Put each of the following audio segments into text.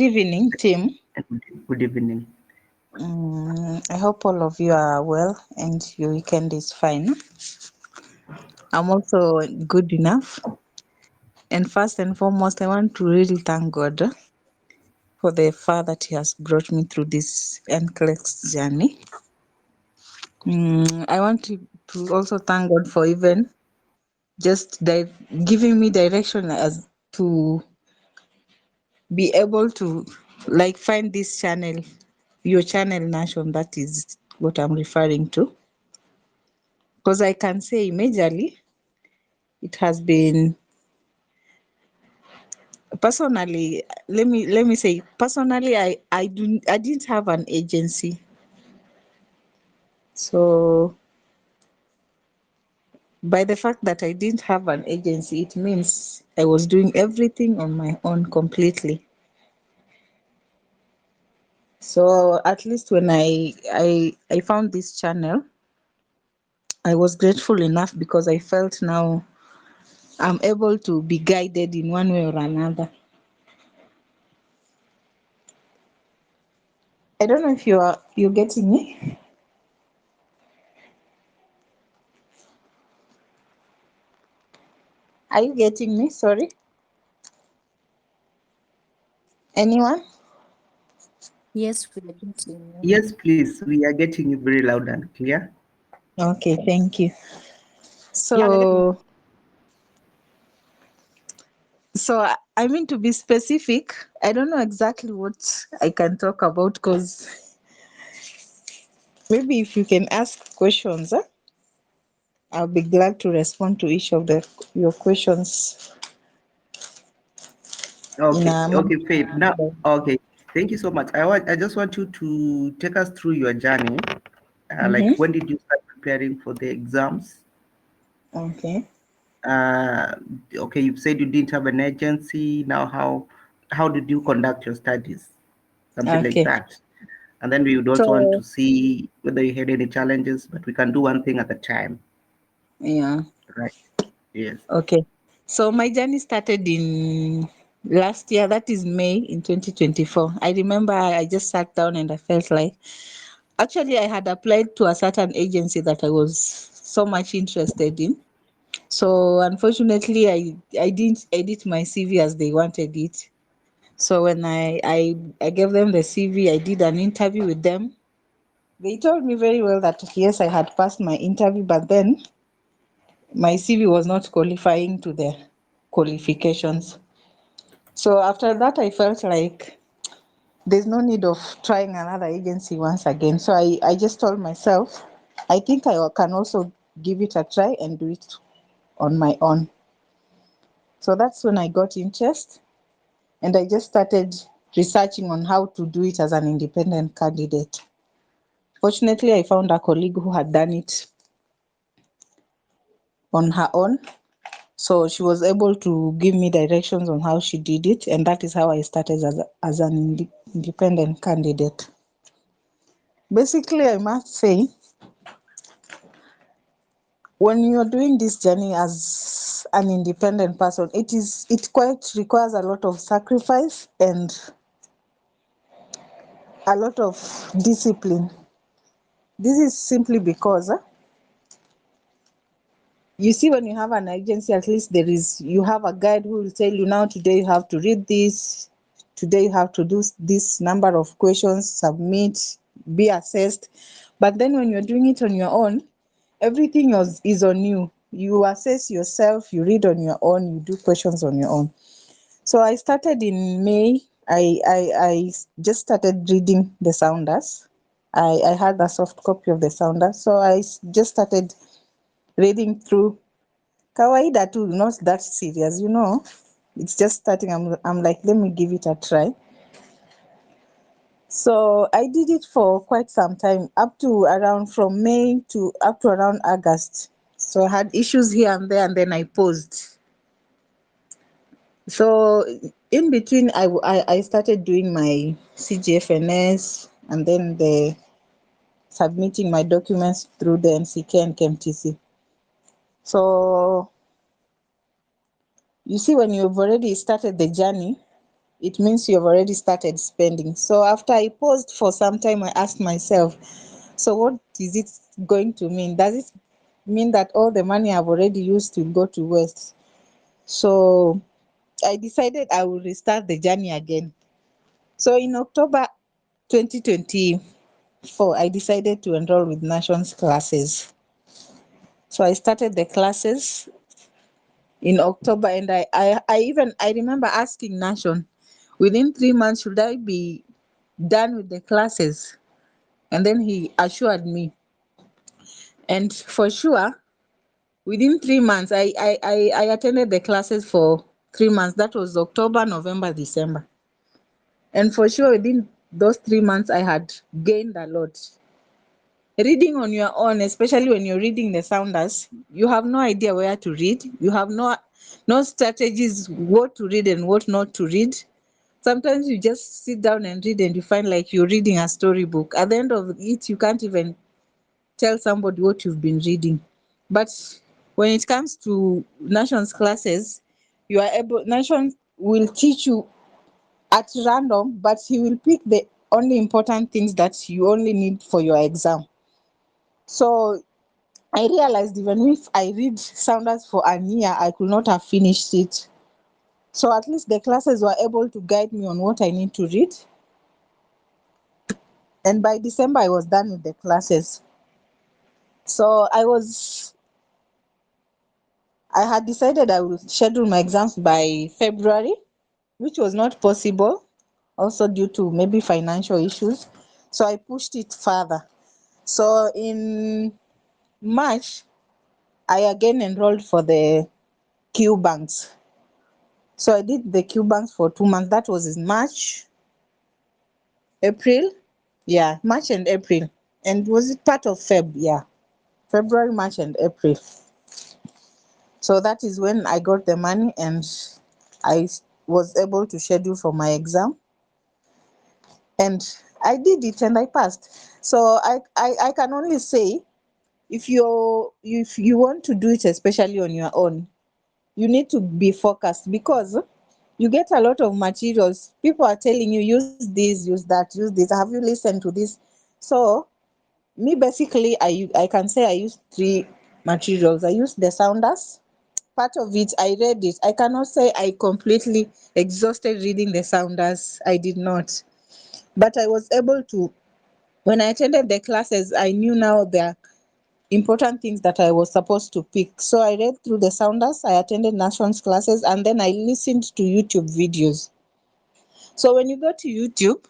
Good evening, team. Good evening. I hope all of you are well and your weekend is fine. I'm also good enough. And first and foremost, I want to really thank God for the far that He has brought me through this NCLEX journey. I want to also thank God for even just giving me direction as to be able to find this channel, your channel Nation. That is what I'm referring to. Because I can say majorly it has been personally, let me say personally, I didn't have an agency. So by the fact that I didn't have an agency, it means I was doing everything on my own completely. So at least when I found this channel, I was grateful enough because I felt now I'm able to be guided in one way or another. I don't know if you're getting me. Are you getting me? Sorry. Anyone? Yes, we are getting you. Yes, please. We are getting you very loud and clear. Okay, thank you. Yeah, So, I mean, to be specific, I don't know exactly what I can talk about because maybe if you can ask questions, I'll be glad to respond to each of your questions in Okay, a okay, Faith. Now, manner. okay. Thank you so much. I just want you to take us through your journey. Like, Mm-hmm. when did you start preparing for the exams? Okay. Uh, okay, you said you didn't have an agency. Now, how did you conduct your studies? Something like Okay. that. And then we would also want So, to see whether you had any challenges, but we can do one thing at a time, yeah. right? Yes. Okay. So my journey started in last year. That is May in 2024. I remember I just sat down and I felt like actually I had applied to a certain agency that I was so much interested in. So unfortunately, I didn't edit my CV as they wanted it. So when I gave them the CV, I did an interview with them. They told me very well that yes, I had passed my interview, but then my CV was not qualifying to the qualifications. So after that, I felt like there's no need of trying another agency once again. So I just told myself, I think I can also give it a try and do it on my own. So that's when I got interest and I just started researching on how to do it as an independent candidate. Fortunately, I found a colleague who had done it on her own. So she was able to give me directions on how she did it, and that is how I started as an independent candidate. Basically, I must say, when you're doing this journey as an independent person, it quite requires a lot of sacrifice and a lot of discipline. This is simply because you see, when you have an agency, at least you have a guide who will tell you now today you have to read this, today you have to do this number of questions, submit, be assessed. But then when you're doing it on your own, everything is on you. You assess yourself, you read on your own, you do questions on your own. So I started in May. I just started reading the sounders. I had a soft copy of the sounders. So just started reading through kawaida too, not that serious, It's just starting. I'm like, let me give it a try. So I did it for quite some time, up to around from May to up to around August. So I had issues here and there, and then I paused. So in between, I started doing my CGFNS and then the submitting my documents through the NCK and KMTC. So you see, when you've already started the journey, it means you've already started spending. So after I paused for some time, I asked myself, so what is it going to mean? Does it mean that all the money I've already used will go to waste? So I decided I will restart the journey again. So in October 2024, I decided to enroll with Nations classes. So I started the classes in October, and I remember asking Nation, within 3 months should I be done with the classes? And then he assured me, and for sure, within 3 months, I attended the classes for 3 months. That was October, November, December. And for sure, within those 3 months, I had gained a lot. Reading on your own, especially when you're reading the sounders, you have no idea where to read. You have no strategies what to read and what not to read. Sometimes you just sit down and read and you find like you're reading a storybook. At the end of it, you can't even tell somebody what you've been reading. But when it comes to Nations classes, you are able, Nation will teach you at random, but he will pick the only important things that you only need for your exam. So I realized even if I read Sounders for a year, I could not have finished it. So at least the classes were able to guide me on what I need to read. And by December, I was done with the classes. So I had decided I would schedule my exams by February, which was not possible, also due to maybe financial issues. So I pushed it further. So in March, I again enrolled for the Q banks. So I did the Q banks for 2 months. That was in March, April. Yeah, March and April. And was it part of Feb? Yeah, February, March, and April. So that is when I got the money and I was able to schedule for my exam. And I did it and I passed. So I can only say, if you want to do it, especially on your own, you need to be focused, because you get a lot of materials. People are telling you, use this, use that, use this. Have you listened to this? So me, basically, I can say I used three materials. I used the sounders. Part of it I read it. I cannot say I completely exhausted reading the sounders. I did not. But I was able to, when I attended the classes, I knew now the important things that I was supposed to pick. So I read through the sounders, I attended Nations classes, and then I listened to YouTube videos. So when you go to YouTube,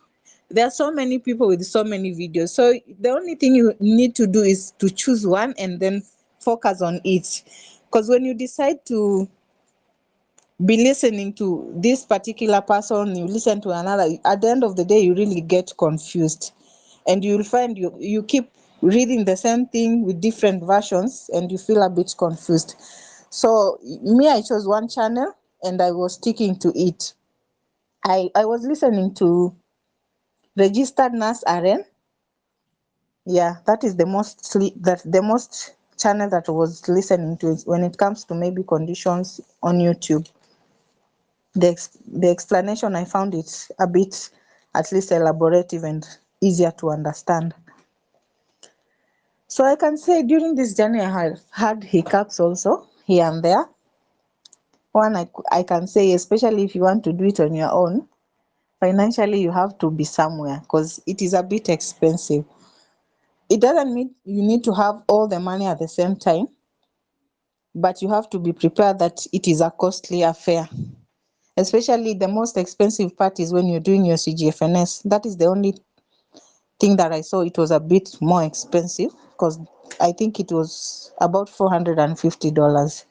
there are so many people with so many videos. So the only thing you need to do is to choose one and then focus on it. Because when you decide to be listening to this particular person, you listen to another, at the end of the day, you really get confused. And you'll find you keep reading the same thing with different versions and you feel a bit confused. So me, I chose one channel and I was sticking to it. I was listening to Registered Nurse RN. Yeah, that is the most channel that I was listening to when it comes to maybe conditions on YouTube. The explanation, I found it a bit at least elaborative and easier to understand. So I can say during this journey I have had hiccups also here and there. One, I can say, especially if you want to do it on your own, financially you have to be somewhere because it is a bit expensive. It doesn't mean you need to have all the money at the same time, but you have to be prepared that it is a costly affair. Especially the most expensive part is when you're doing your CGFNS. That is the only thing that I saw it was a bit more expensive, because I think it was about $450.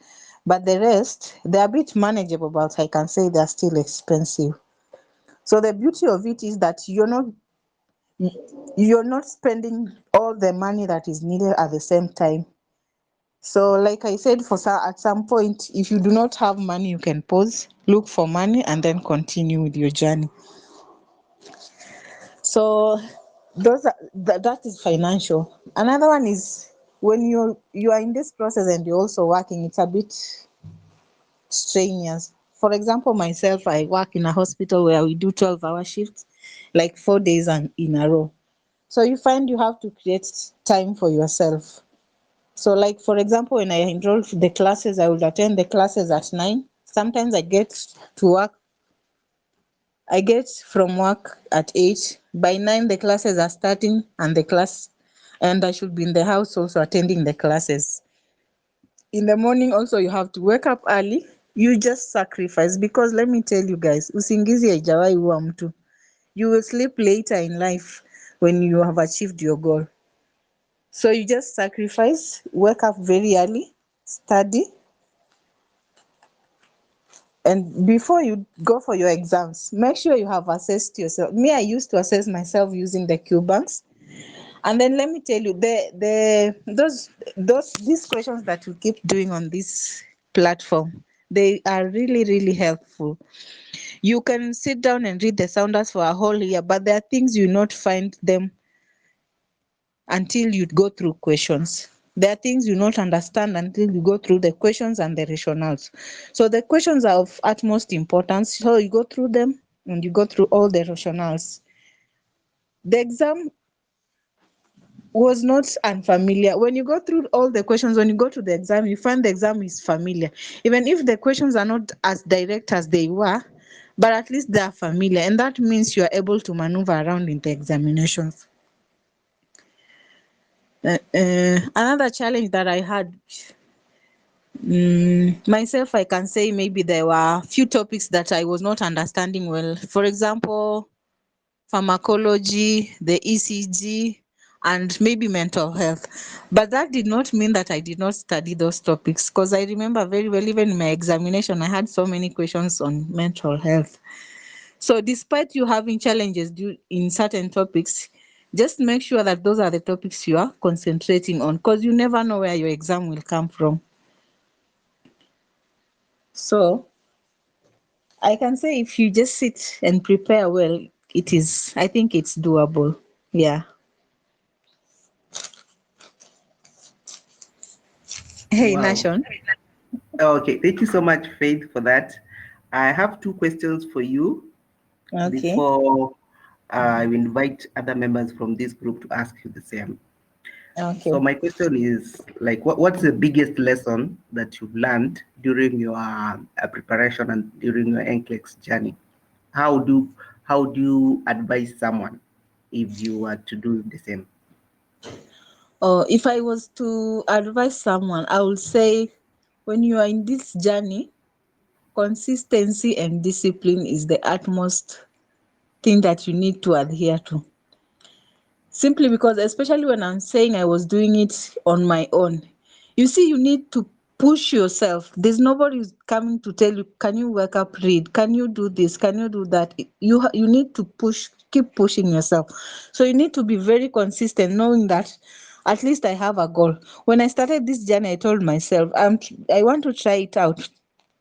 But the rest, they're a bit manageable, but I can say they're still expensive. So the beauty of it is that you're not spending all the money that is needed at the same time. So like I said, at some point, if you do not have money, you can pause, look for money, and then continue with your journey. So that is financial. Another one is when you are in this process and you're also working, it's a bit strenuous. for example, myself, I work in a hospital where we do 12-hour shifts, like 4 days and in a row. So you find you have to create time for yourself. So, like for example, when I enroll for the classes, I would attend the classes at 9. Sometimes I get from work at 8. By 9, the classes are starting, and I should be in the house also attending the classes. In the morning also, you have to wake up early. You just sacrifice, because let me tell you guys, usingizi haijawahi huwa mtu. You will sleep later in life when you have achieved your goal. So you just sacrifice, wake up very early, study, and before you go for your exams, make sure you have assessed yourself. Me, I used to assess myself using the Q banks. And then let me tell you, these questions that we keep doing on this platform, they are really, really helpful. You can sit down and read the sounders for a whole year, but there are things you not find them until you go through questions. There are things you not understand until you go through the questions and the rationales. So the questions are of utmost importance. So you go through them and you go through all the rationales. The exam was not unfamiliar. When you go through all the questions, when you go to the exam, you find the exam is familiar. Even if the questions are not as direct as they were, but at least they are familiar. And that means you are able to maneuver around in the examinations. Another challenge that I had myself, I can say maybe there were few topics that I was not understanding well. For example, pharmacology, the ECG, and maybe mental health. But that did not mean that I did not study those topics, because I remember very well, even in my examination, I had so many questions on mental health. So despite you having challenges in certain topics, just make sure that those are the topics you are concentrating on, because you never know where your exam will come from. So I can say if you just sit and prepare well, I think it's doable. Yeah. Hey, Wow. Nashon. Okay, thank you so much, Faith, for that. I have two questions for you Okay. before I invite other members from this group to ask you the same. So Okay. my question is, like, what's the biggest lesson that you've learned during your preparation and during your NCLEX journey? How do you advise someone if you were to do the same? If I was to advise someone, I would say when you are in this journey, consistency and discipline is the utmost thing that you need to adhere to. Simply because, especially when I'm saying I was doing it on my own, you see, you need to push yourself. There's nobody who's coming to tell you, can you wake up, read? Can you do this? Can you do that? You need to keep pushing yourself. So you need to be very consistent, knowing that at least I have a goal. When I started this journey, I told myself, I want to try it out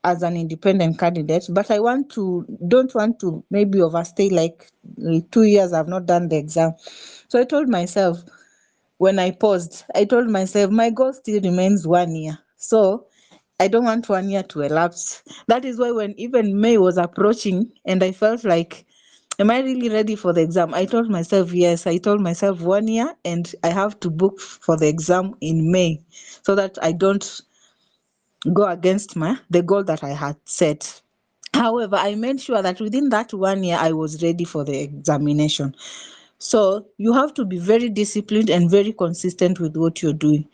as an independent candidate, but don't want to maybe overstay, like 2 years I've not done the exam. So I told myself, when I paused, I told myself my goal still remains 1 year. So I don't want 1 year to elapse. That is why when even May was approaching and I felt like, am I really ready for the exam? I told myself, yes. I told myself 1 year and I have to book for the exam in May so that I don't go against the goal that I had set. However, I made sure that within that 1 year, I was ready for the examination. So you have to be very disciplined and very consistent with what you're doing.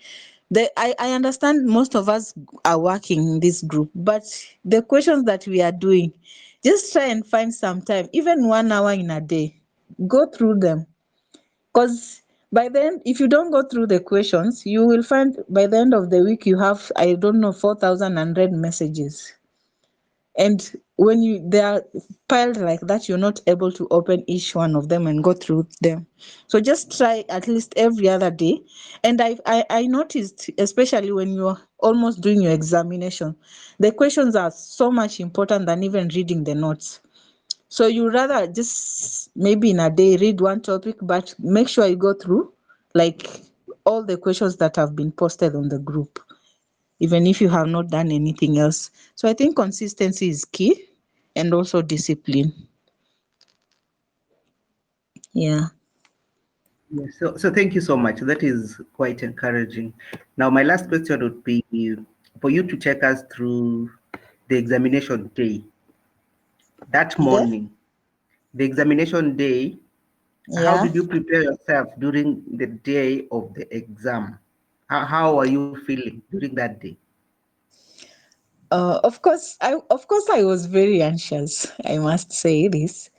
I understand most of us are working in this group, but the questions that we are doing, just try and find some time, even 1 hour in a day. Go through them. Because by then, if you don't go through the questions, you will find by the end of the week you have, I don't know, 4,000 unread messages. And when they are piled like that, you're not able to open each one of them and go through them. So just try at least every other day. And I noticed, especially when you're almost doing your examination, the questions are so much important than even reading the notes. So you rather just maybe in a day read one topic, but make sure you go through like all the questions that have been posted on the group. even if you have not done anything else. So I think consistency is key, and also discipline. Yeah. Yes, so thank you so much. That is quite encouraging. Now, my last question would be for you to take us through the examination day. That Okay. morning, the examination day, how Yeah. did you prepare yourself during the day of the exam? How are you feeling during that day? Of course I was very anxious. I must say this.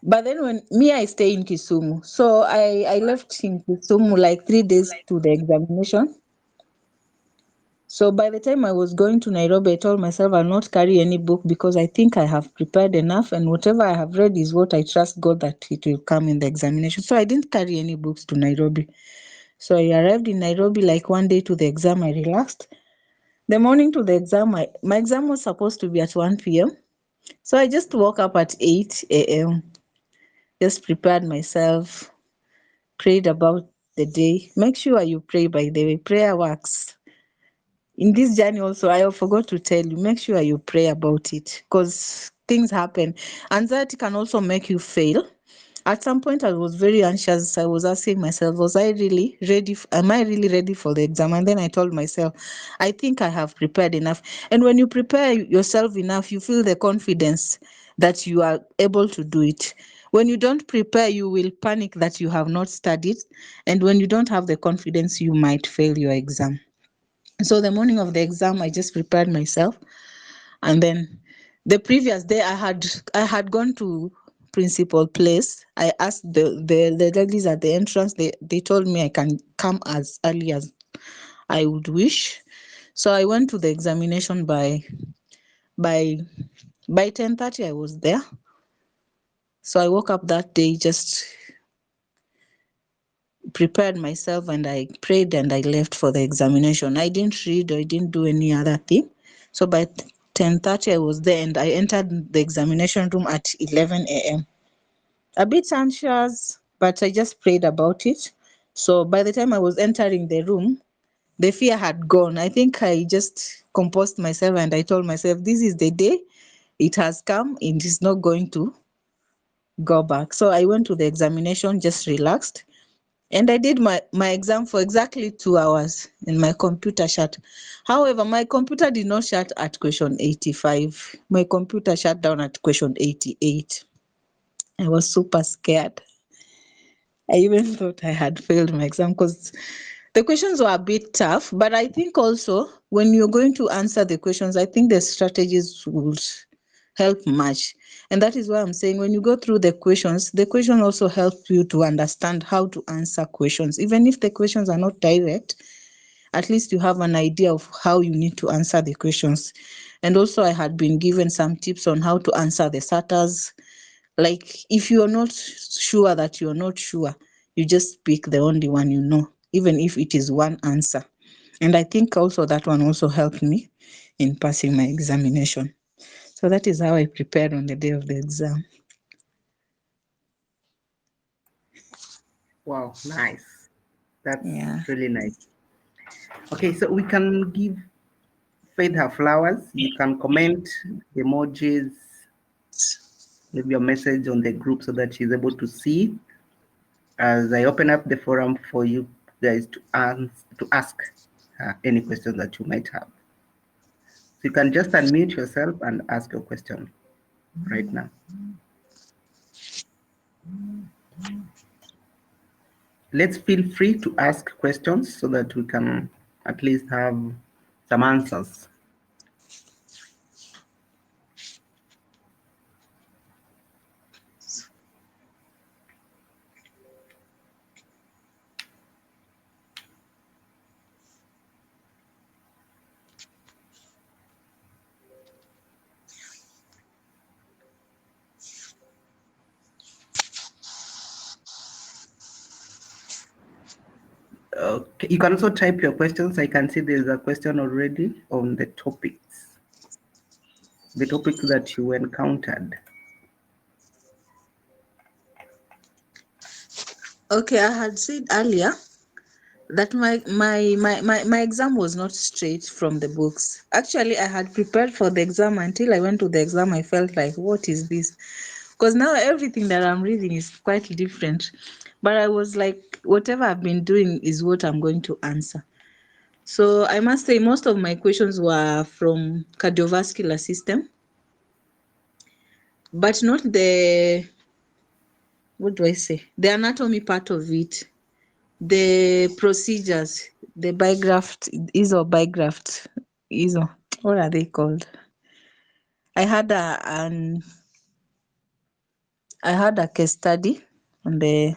But then when me, I stay in Kisumu. So I left in Kisumu like 3 days to the examination. So by the time I was going to Nairobi, I told myself I'll not carry any book because I think I have prepared enough, and whatever I have read is what I trust God that it will come in the examination. So I didn't carry any books to Nairobi. So I arrived in Nairobi like one day to the exam. I relaxed. The morning to the exam, my exam was supposed to be at 1 p.m. So I just woke up at 8 a.m., just prepared myself, prayed about the day. Make sure you pray, by the way. Prayer works. In this journey also, I forgot to tell you, make sure you pray about it, because things happen. Anxiety can also make you fail. At some point, I was very anxious. I was asking myself, was I really ready? Am I really ready for the exam? And then I told myself, I think I have prepared enough. And when you prepare yourself enough, you feel the confidence that you are able to do it. When you don't prepare, you will panic that you have not studied. And when you don't have the confidence, you might fail your exam. So the morning of the exam, I just prepared myself. And then the previous day, I had gone to principal place. I asked the ladies at the entrance. They told me I can come as early as I would wish. So I went to the examination by by 10:30. I was there. So I woke up that day, just prepared myself, and I prayed, and I left for the examination. I didn't read, I didn't do any other thing. So by 10:30 I was there, and I entered the examination room at 11 a.m. A bit anxious, but I just prayed about it. So by the time I was entering the room, the fear had gone. I think I just composed myself, and I told myself, this is the day. It has come, and it's not going to go back. So I went to the examination, just relaxed. And I did my exam for exactly 2 hours, and my computer shut. However, my computer did not shut at question 85. My computer shut down at question 88. I was super scared. I even thought I had failed my exam because the questions were a bit tough. But I think also when you're going to answer the questions, I think the strategies would help much. And that is why I'm saying when you go through the question also helps you to understand how to answer questions. Even if the questions are not direct, at least you have an idea of how you need to answer the questions. And also, I had been given some tips on how to answer the SATs. Like, if you're not sure that you're not sure, you just pick the only one you know, even if it is one answer. And I think also that one also helped me in passing my examination. So that is how I prepared on the day of the exam. Wow, nice. That's Yeah. really nice. Okay, so we can give Faith her flowers. You can comment emojis, leave your message on the group so that she's able to see as I open up the forum for you guys to ask any questions that you might have. So you can just unmute yourself and ask your question right now. Let's feel free to ask questions so that we can at least have some answers. Okay. You can also type your questions. I can see there's a question already on the topics that you encountered. Okay, I had said earlier that my exam was not straight from the books. Actually, I had prepared for the exam. Until I went to the exam, I felt like, what is this? Because now everything that I'm reading is quite different. But I was like, whatever I've been doing is what I'm going to answer. So I must say most of my questions were from cardiovascular system, but not the, what do I say, the anatomy part of it, the procedures, the bigraft, bigraft, what are they called? I had a case study on the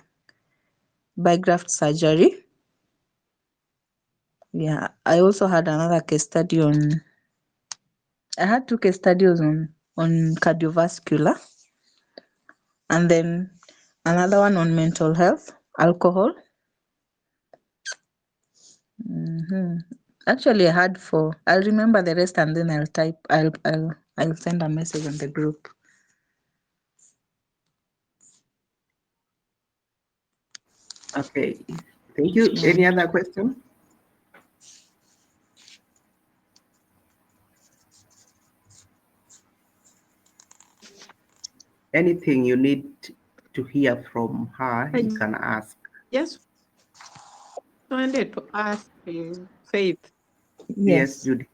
bigraft surgery. Yeah, I also had another case study on. I had 2 case studies on cardiovascular, and then another one on mental health, alcohol. Actually, I had 4. I'll remember the rest and then I'll send a message on the group. Okay, thank you. Any other question? Anything you need to hear from her, you can ask. Yes, wanted to ask Faith. Yes, Judy.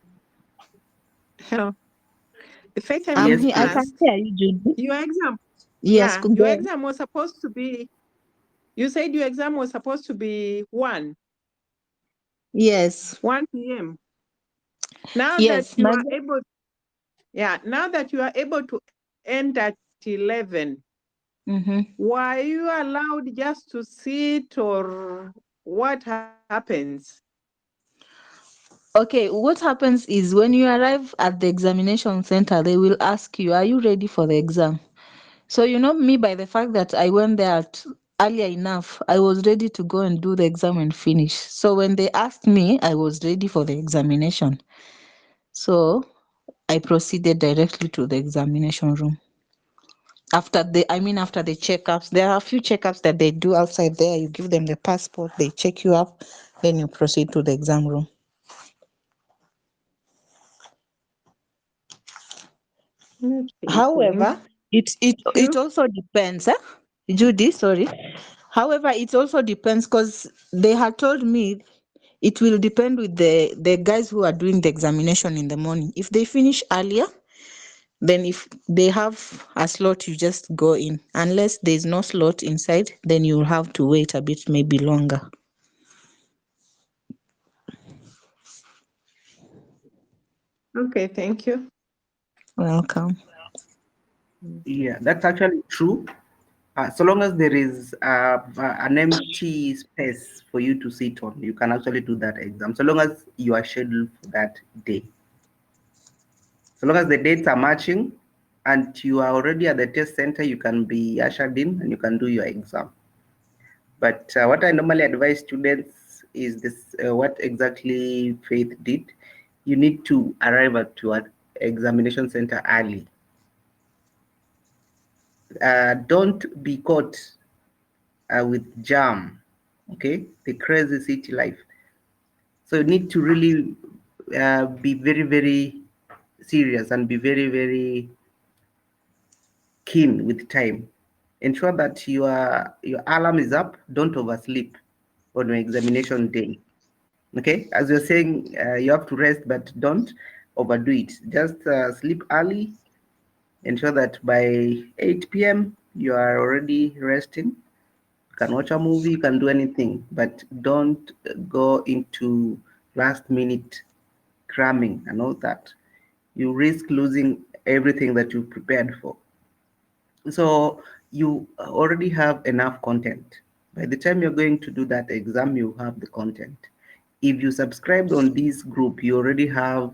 Hello. Faith, I I'm Yes, want here. to I please. can ask, hear you, Judy. your exam. Yes, Yeah, go your ahead. exam was supposed to be, you said your exam was supposed to be 1 Yes. p.m. Now that Yes. you are able, now that you are able to end at 11, were you allowed just to sit, or what happens? Okay, what happens is when you arrive at the examination center, they will ask you, are you ready for the exam? So, you know me, by the fact that I went there earlier enough, I was ready to go and do the exam and finish. So when they asked me, I was ready for the examination. So I proceeded directly to the examination room. After the checkups, there are a few checkups that they do outside there. You give them the passport, they check you up, then you proceed to the exam room. However, it also depends, Judy, sorry. However, it also depends because they had told me it will depend with the guys who are doing the examination in the morning. If they finish earlier, then if they have a slot, you just go in. Unless there's no slot inside, then you'll have to wait a bit, maybe longer. Okay, thank you. Welcome. Yeah, that's actually true. So long as there is an empty space for you to sit on, you can actually do that exam. So long as you are scheduled for that day. So long as the dates are matching and you are already at the test center, you can be ushered in and you can do your exam. But what I normally advise students is this: what exactly Faith did. You need to arrive at your examination center early. Don't be caught with jam, okay? The crazy city life. So you need to really be very, very serious and be very, very keen with time. Ensure that your alarm is up. Don't oversleep on your examination day. Okay, as you're saying, you have to rest, but don't overdo it. Just sleep early. Ensure that by 8 p.m. you are already resting. You can watch a movie, you can do anything, but don't go into last minute cramming and all that. You risk losing everything that you prepared for. So you already have enough content. By the time you're going to do that exam, you have the content. If you subscribed on this group, you already have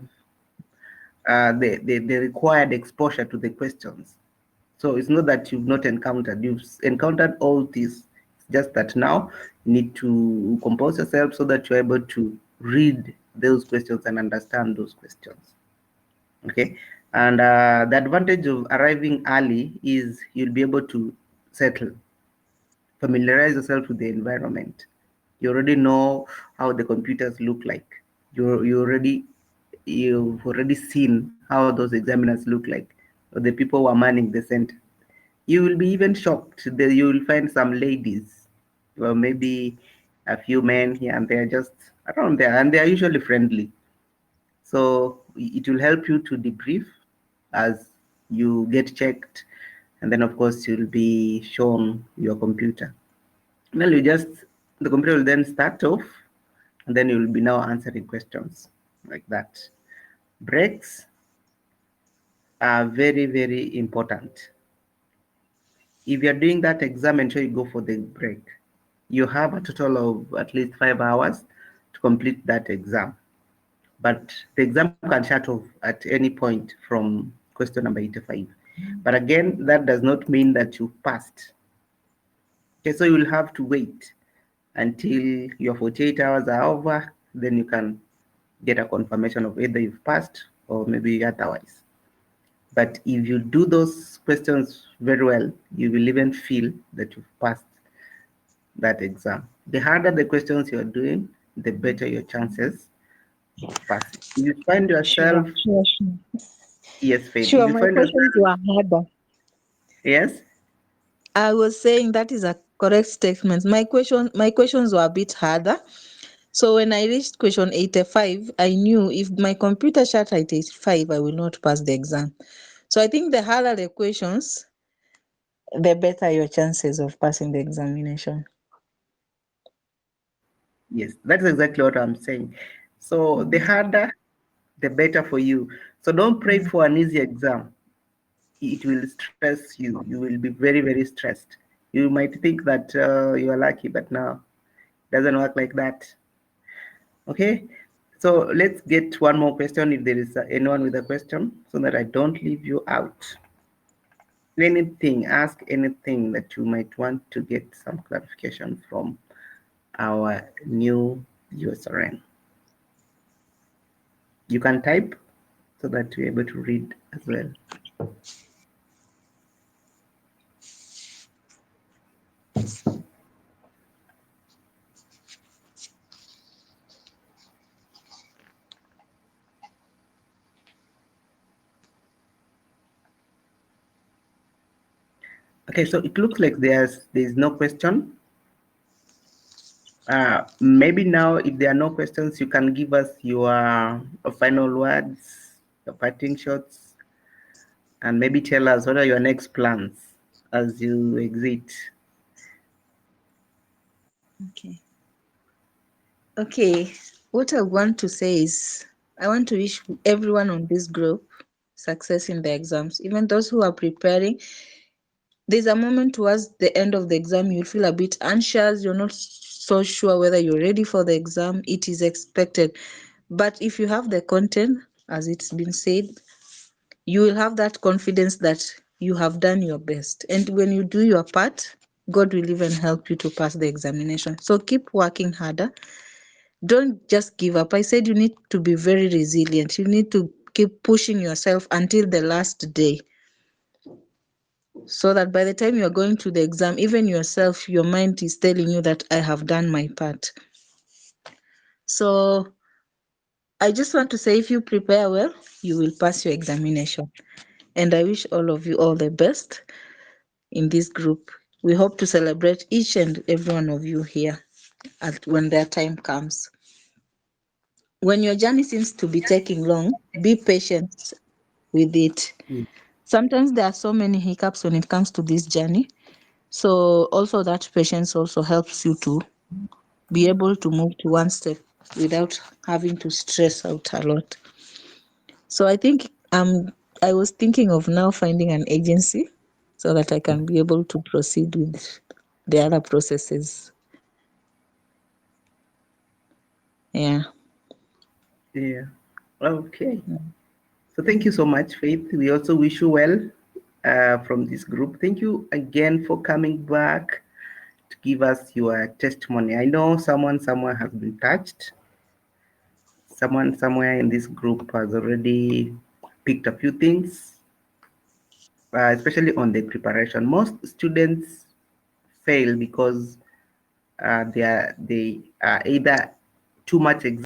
the required exposure to the questions. So it's not that you've not encountered, you've encountered all this. It's just that now you need to compose yourself so that you're able to read those questions and understand those questions. Okay, and the advantage of arriving early is you'll be able to settle, familiarize yourself with the environment. You already know how the computers look like. You've already seen how those examiners look like, or the people who are manning the center. You will be even shocked that you will find some ladies, or maybe a few men here and there, just around there, and they are usually friendly. So it will help you to debrief as you get checked, and then of course you'll be shown your computer. Well, the computer will then start off, and then you'll be now answering questions like that. Breaks are very, very important. If you're doing that exam, ensure you go for the break. You have a total of at least 5 hours to complete that exam. But the exam can shut off at any point from question number 85. But again, that does not mean that you passed. Okay, so you will have to wait until your 48 hours are over, then you can get a confirmation of either you've passed or maybe otherwise. But if you do those questions very well, you will even feel that you've passed that exam. The harder the questions you're doing, the better your chances of passing. If you find yourself, Sure. yes, Faith. Sure, If you my find yourself, questions were harder. yes, I was saying that is a correct statement. My questions were a bit harder. So when I reached question 85, I knew if my computer shut at 85, I will not pass the exam. So I think the harder the questions, the better your chances of passing the examination. yes, that's exactly what I'm saying. So the harder, the better for you. So don't pray for an easy exam. It will stress you. You will be very, very stressed. You might think that you are lucky, but no, it doesn't work like that. Okay, so let's get one more question if there is anyone with a question, so that I don't leave you out. Anything, ask anything that you might want to get some clarification from our new USRN. You can type so that you're able to read as well. Okay, so it looks like there's no question. Maybe now, if there are no questions, you can give us your final words, your parting shots, and maybe tell us what are your next plans as you exit. Okay. What I want to say is I want to wish everyone on this group success in the exams, even those who are preparing. There's a moment towards the end of the exam, you'll feel a bit anxious. You're not so sure whether you're ready for the exam. It is expected. But if you have the content, as it's been said, you will have that confidence that you have done your best. And when you do your part, God will even help you to pass the examination. So keep working harder. Don't just give up. I said you need to be very resilient. You need to keep pushing yourself until the last day, so that by the time you're going to the exam, even yourself, your mind is telling you that I have done my part. So I just want to say, if you prepare well, you will pass your examination. And I wish all of you all the best in this group. We hope to celebrate each and every one of you here when their time comes. When your journey seems to be taking long, be patient with it. Sometimes there are so many hiccups when it comes to this journey. So also that patience also helps you to be able to move to one step without having to stress out a lot. So I think I was thinking of now finding an agency so that I can be able to proceed with the other processes. Yeah. Yeah. Okay. So thank you so much, Faith. We also wish you well from this group. Thank you again for coming back to give us your testimony. I know someone somewhere has been touched. Someone somewhere in this group has already picked a few things, especially on the preparation. Most students fail because they are either too much